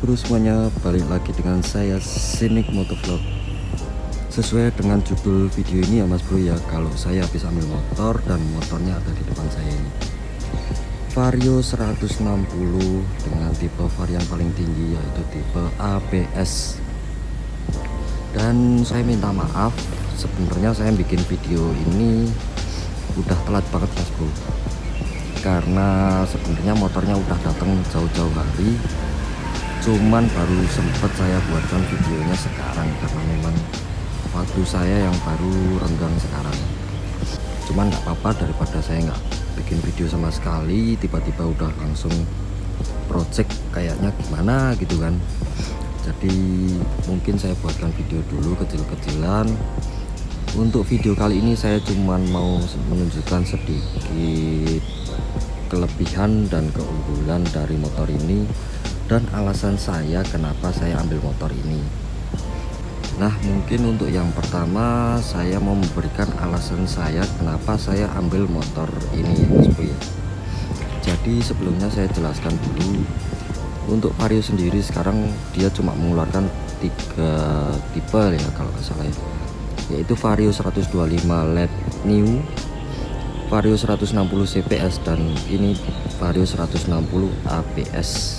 bro semuanya, balik lagi dengan saya Sinik Motovlog. Sesuai dengan judul video ini ya mas bro ya, kalau saya habis ambil motor dan motornya ada di depan saya ini Vario 160 dengan tipe varian paling tinggi yaitu tipe ABS. Dan saya minta maaf, sebenarnya saya bikin video ini udah telat banget mas bro, karena sebenarnya motornya udah datang jauh-jauh hari, cuman baru sempat saya buatkan videonya sekarang karena memang waktu saya yang baru renggang sekarang. Cuman nggak apa-apa, daripada saya nggak bikin video sama sekali tiba-tiba udah langsung project kayaknya gimana gitu kan. Jadi mungkin saya buatkan video dulu kecil-kecilan. Untuk video kali ini saya cuman mau menunjukkan sedikit kelebihan dan keunggulan dari motor ini dan alasan saya kenapa saya ambil motor ini. Nah, mungkin untuk yang pertama saya mau memberikan alasan saya kenapa saya ambil motor ini ya mas bro ya. Jadi sebelumnya saya jelaskan dulu, untuk Vario sendiri sekarang dia cuma mengeluarkan 3 tipe ya kalau nggak salah ya, yaitu Vario 125 LED New, Vario 160 CPS, dan ini Vario 160 ABS.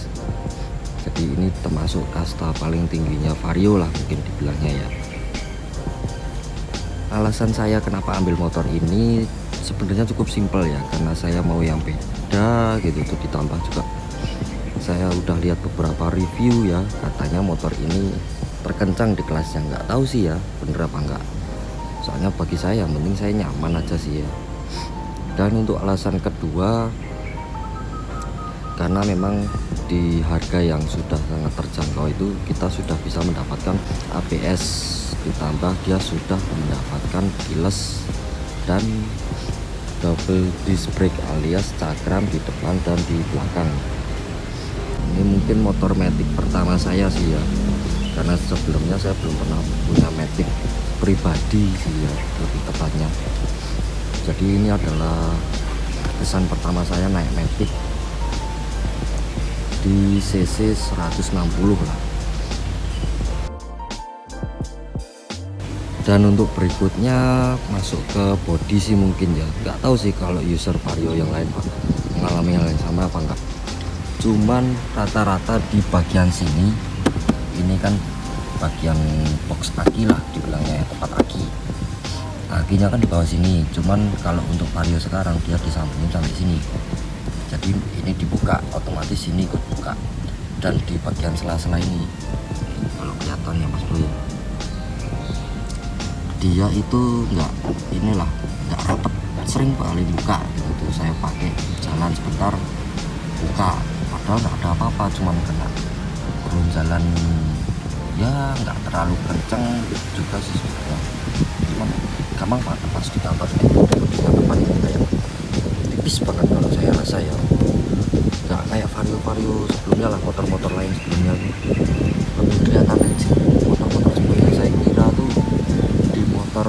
Jadi ini termasuk kasta paling tingginya Vario lah mungkin dibilangnya ya. Alasan saya kenapa ambil motor ini sebenarnya cukup simpel ya, karena saya mau yang beda gitu tuh, ditambah juga saya udah lihat beberapa review ya, katanya motor ini terkencang di kelasnya. Nggak tahu sih ya bener apa enggak, soalnya bagi saya yang penting saya nyaman aja sih ya. Dan untuk alasan kedua, karena memang di harga yang sudah sangat terjangkau itu kita sudah bisa mendapatkan ABS, ditambah dia sudah mendapatkan keyless dan double disc brake alias cakram di depan dan di belakang. Ini mungkin motor matic pertama saya sih ya, karena sebelumnya saya belum pernah punya matic pribadi sih ya lebih tepatnya. Jadi ini adalah kesan pertama saya naik matic di cc 160 lah. Dan untuk berikutnya masuk ke body sih mungkin ya, nggak tahu sih kalau user Vario yang lain mengalami hal yang sama apa enggak. Cuman rata-rata di bagian sini, ini kan bagian box aki lah dibilangnya ya, tempat aki. Akinya kan di bawah sini, cuman kalau untuk Vario sekarang dia disambungin sampai sini. Jadi ini dibuka, otomatis sini ikut buka, dan di bagian sela-sela ini kalau kelihatan ya mas bro, dia itu nggak rapet, sering kali buka gitu. Saya pakai jalan sebentar buka, padahal nggak ada apa-apa, cuman kena belum jalan ya, nggak terlalu kenceng juga sih sebenarnya, cuman gampang banget pas ditambah dengan depan ini kayak tipis banget kalau saya rasa ya, nggak kayak Vario sebelumnya lah, motor-motor lain sebelumnya lebih kelihatan aja. Motor-motor sebelumnya saya kira tuh di motor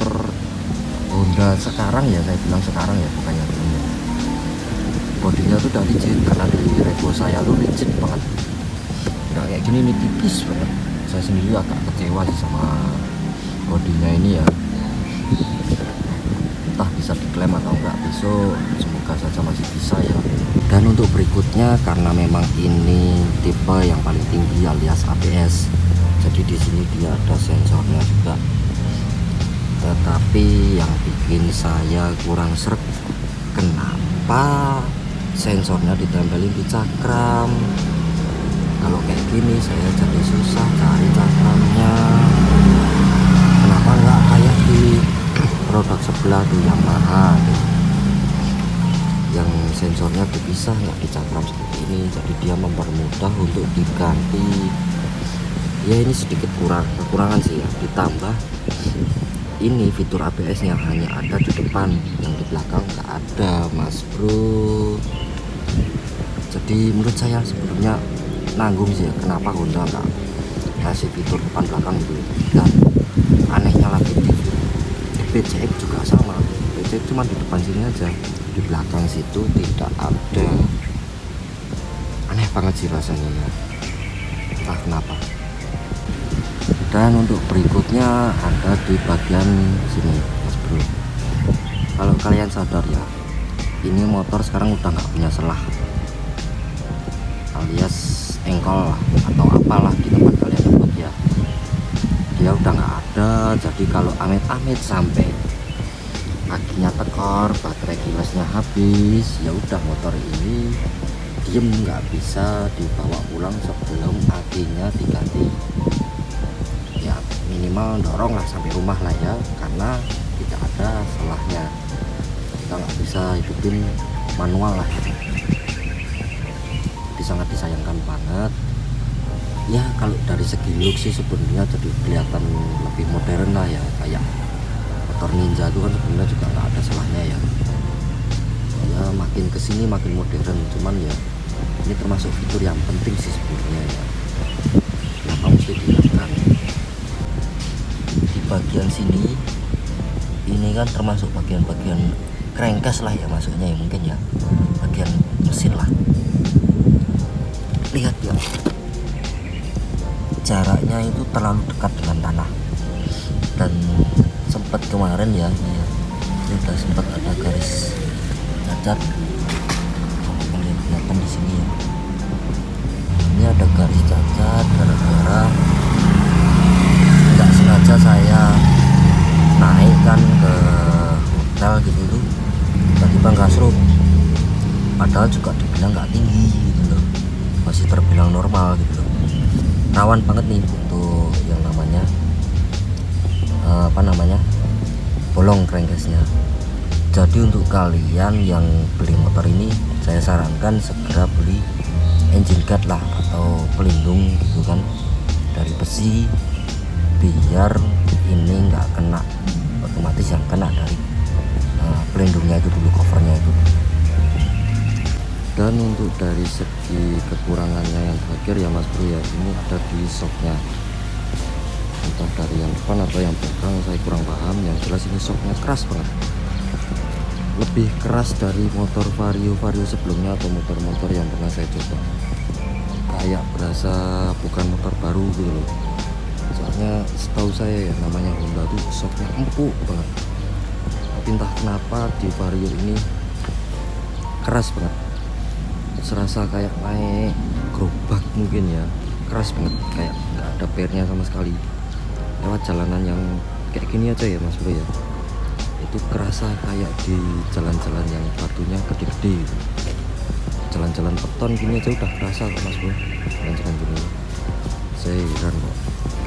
Honda sekarang ya, saya bilang sekarang ya bukannya dulunya, bodinya tuh udah licin, karena di Revo saya tuh licin banget, nggak kayak gini, ini tipis banget. Saya sendiri agak kecewa sih sama bodinya ini ya, entah bisa diklaim atau enggak besok, semoga saja masih bisa ya. Dan untuk berikutnya, karena memang ini tipe yang paling tinggi alias ABS, jadi di sini dia ada sensornya juga. Tetapi yang bikin saya kurang sreg, kenapa sensornya ditempelin di cakram? Kalau kayak gini saya jadi susah cari cakramnya. Kenapa nggak kayak di produk sebelah tuh Yamaha tuh, yang sensornya dipisah, nggak dicakram seperti ini, jadi dia mempermudah untuk diganti. Ya ini sedikit kekurangan sih ya, ditambah ini fitur ABS nya hanya ada di depan, yang di belakang nggak ada mas bro. Jadi menurut saya sebelumnya nanggung sih ya, kenapa Honda nggak kasih fitur depan belakang gitu. Dan anehnya lagi di PCX juga sama, PCX cuma di depan sini aja, di belakang situ tidak ada. Aneh banget sih rasanya ya. entah kenapa. Dan untuk berikutnya ada di bagian sini Mas Bro. Kalau kalian sadar ya, ini motor sekarang udah nggak punya selah alias engkol lah, atau apalah di tempat kalian nyebut ya, dia udah nggak ada. Jadi kalau amit-amit sampai akinya tekor, baterai kilasnya habis, ya udah motor ini diem, nggak bisa dibawa pulang sebelum akinya diganti. Ya minimal dorong lah sampai rumah lah ya, karena tidak ada selahnya, kita nggak bisa hidupin manual lah. Jadi sangat disayangkan banget ya. Kalau dari segi look sih sebenarnya jadi kelihatan lebih modern lah ya, kayak motor Ninja itu kan sebenarnya juga nggak ada salahnya ya. Ya makin kesini makin modern, cuman ya ini termasuk fitur yang penting sih sebenarnya ya, kenapa mesti dilakukan. Di bagian sini ini kan termasuk bagian-bagian crankcase lah ya, maksudnya ya mungkin ya bagian mesin lah. Lihat ya, jaraknya itu terlalu dekat dengan tanah, dan sempat kemarin ya, ini ya, ini udah sempat ada garis cacat. Kalau kalian kelihatan di sini ya, ini ada garis cacat gara-gara nggak sengaja saya naik kan ke hotel gitu tuh, tiba-tiba ngasrup, padahal juga dibilang nggak tinggi gitu loh, masih terbilang normal gitu loh. Rawan banget nih untuk yang namanya bolong crankcase-nya. Jadi untuk kalian yang beli motor ini, saya sarankan segera beli engine guard lah, atau pelindung gitu kan dari besi, biar ini nggak kena, otomatis yang kena dari pelindungnya itu dulu, covernya itu. Dan untuk dari segi kekurangannya yang terakhir ya Mas Bro ya, ini ada di shocknya, entah dari yang depan atau yang belakang saya kurang paham. Yang jelas ini shocknya keras banget, lebih keras dari motor Vario sebelumnya atau motor-motor yang pernah saya coba. Kayak berasa bukan motor baru gitu loh. Soalnya setahu saya ya, namanya Honda tuh shocknya empuk banget, tapi entah kenapa di Vario ini keras banget, serasa kayak naik gerobak mungkin ya, keras banget, kayak nggak ada pernya sama sekali. Lewat jalanan yang kayak gini aja ya Mas Bro ya, itu kerasa kayak di jalan-jalan yang batunya gede-gede gitu. Jalan-jalan beton gini aja udah kerasa kok Mas Bro, jalan-jalan gini. Saya heran kok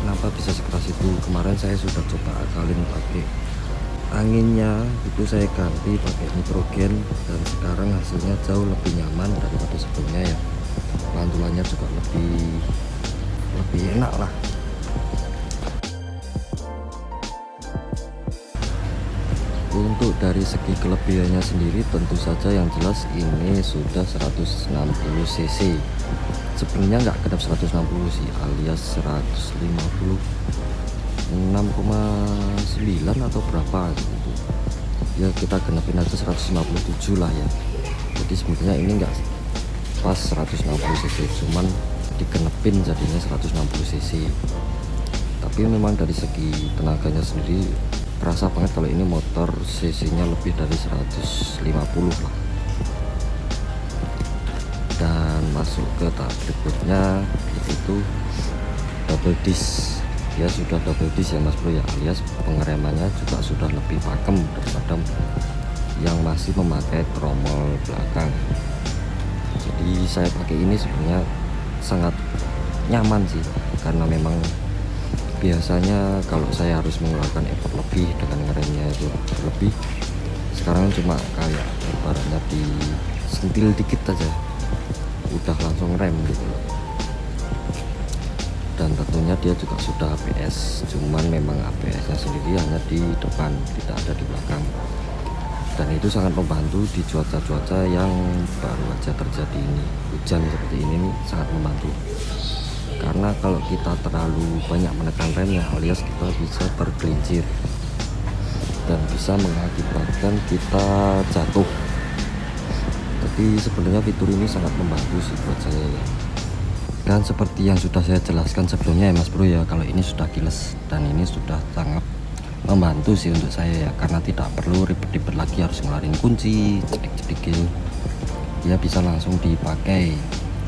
kenapa bisa sekeras itu. Kemarin saya sudah coba akalin pakai anginnya, itu saya ganti pakai nitrogen, dan sekarang hasilnya jauh lebih nyaman daripada sebelumnya ya. Pantulannya juga lebih enak lah. Untuk dari segi kelebihannya sendiri, tentu saja yang jelas ini sudah 160 cc. Sebenarnya nggak genap 160 sih, alias 156,9 atau berapa gitu ya, kita genapin aja 157 lah ya. Jadi sebenarnya ini nggak pas 160 cc, cuman digenepin jadinya 160 cc. Tapi memang dari segi tenaganya sendiri kerasa banget kalau ini motor cc nya lebih dari 150 lah. Dan masuk ke tahap berikutnya, itu double disc. Dia sudah double disc ya Mas Bro ya, alias pengeremannya juga sudah lebih pakem daripada yang masih memakai tromol belakang. Jadi saya pakai ini sebenarnya sangat nyaman sih, karena memang biasanya kalau saya harus mengeluarkan effort lebih dengan ngeremnya itu lebih, sekarang cuma kayak ibaratnya disentil dikit aja udah langsung rem gitu. Dan tentunya dia juga sudah ABS, cuman memang ABS nya sendiri hanya di depan, tidak ada di belakang. Dan itu sangat membantu di cuaca-cuaca yang baru aja terjadi ini, hujan seperti ini sangat membantu. Karena kalau kita terlalu banyak menekan remnya, alias kita bisa tergelincir dan bisa mengakibatkan kita jatuh. Jadi sebenarnya fitur ini sangat membantu sih buat saya ya. Dan seperti yang sudah saya jelaskan sebelumnya ya Mas Bro ya, kalau ini sudah keyless dan ini sudah sangat membantu sih untuk saya ya, karena tidak perlu ribet-ribet lagi harus ngeluarin kunci cedik-cedik. Dia bisa langsung dipakai,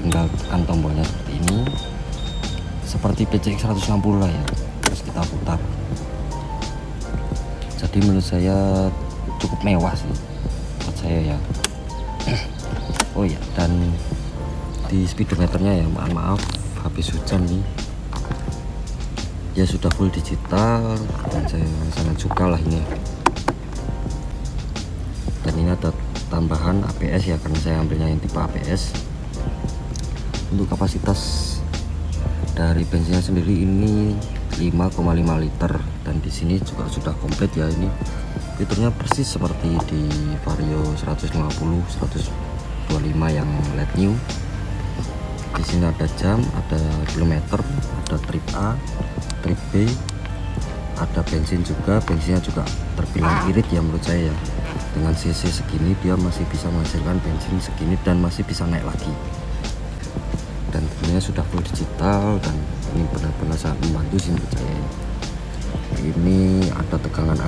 tinggal tekan tombolnya seperti ini, seperti PCX 160 lah ya, terus kita putar. Jadi menurut saya cukup mewah sih buat saya ya. Oh ya, dan di speedometernya ya, maaf habis hujan nih, ya sudah full digital dan saya sangat suka lah ini. Dan ini ada tambahan ABS ya, karena saya ambilnya yang tipe ABS. Untuk kapasitas dari bensinnya sendiri ini 5,5 liter, dan di sini juga sudah komplit ya. Ini fiturnya persis seperti di Vario 150 125 yang LED new. Di sini ada jam, ada kilometer, ada trip A, trip B, ada bensin juga. Bensinnya juga terbilang irit ya menurut saya ya. Dengan cc segini dia masih bisa menghasilkan bensin segini dan masih bisa naik lagi. Dan tentunya sudah full digital, dan ini benar-benar sangat membantu sih menurut saya. Ini ada tegangan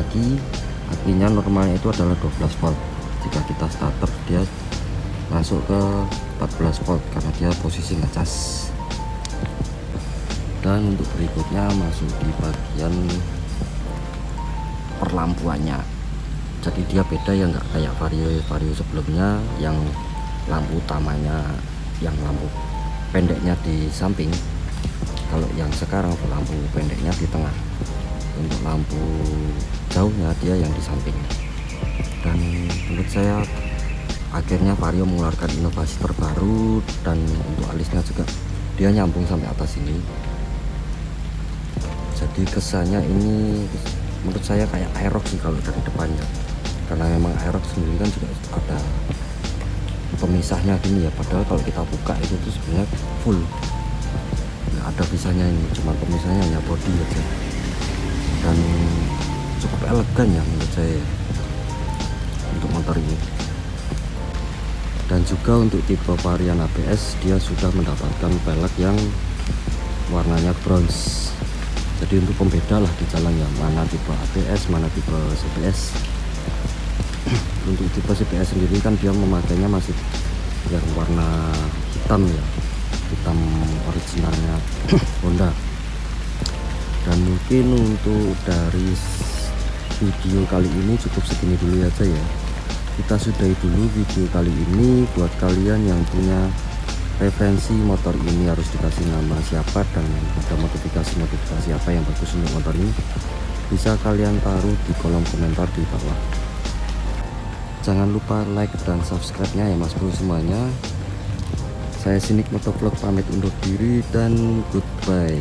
akinya normalnya itu adalah 12 volt. Jika kita starter dia masuk ke 14 volt karena dia posisi ngecas. Dan untuk berikutnya masuk di bagian perlampuannya. Jadi dia beda ya, nggak kayak vario sebelumnya yang lampu utamanya, yang lampu pendeknya di samping. Kalau yang sekarang lampu pendeknya di tengah, untuk lampu jauhnya dia yang di samping. Dan menurut saya akhirnya Vario mengeluarkan inovasi terbaru, dan untuk alisnya juga dia nyambung sampai atas ini. Jadi kesannya ini menurut saya kayak Aerox sih kalau dari depannya, karena memang Aerox sendiri kan juga ada pemisahnya gini ya, padahal kalau kita buka itu tuh sebenarnya full nggak ada pisahnya. Ini cuma pemisahnya hanya body aja, dan cukup elegan ya menurut saya untuk motor ini. Dan juga untuk tipe varian ABS dia sudah mendapatkan pelek yang warnanya bronze. Jadi untuk pembeda lah di jalan ya, mana tipe ABS mana tipe CBS. Untuk tipe CBS sendiri kan dia memakainya masih yang warna hitam ya, hitam originalnya Honda. Dan mungkin untuk dari video kali ini cukup segini dulu aja ya. Kita sudahi dulu video kali ini. Buat kalian yang punya referensi motor ini harus dikasih nama siapa dan ada modifikasi apa yang bagus untuk motor ini, bisa kalian taruh di kolom komentar di bawah. Jangan lupa like dan subscribe nya ya Mas Bro semuanya. Saya Sinik Motovlog pamit undur diri dan goodbye.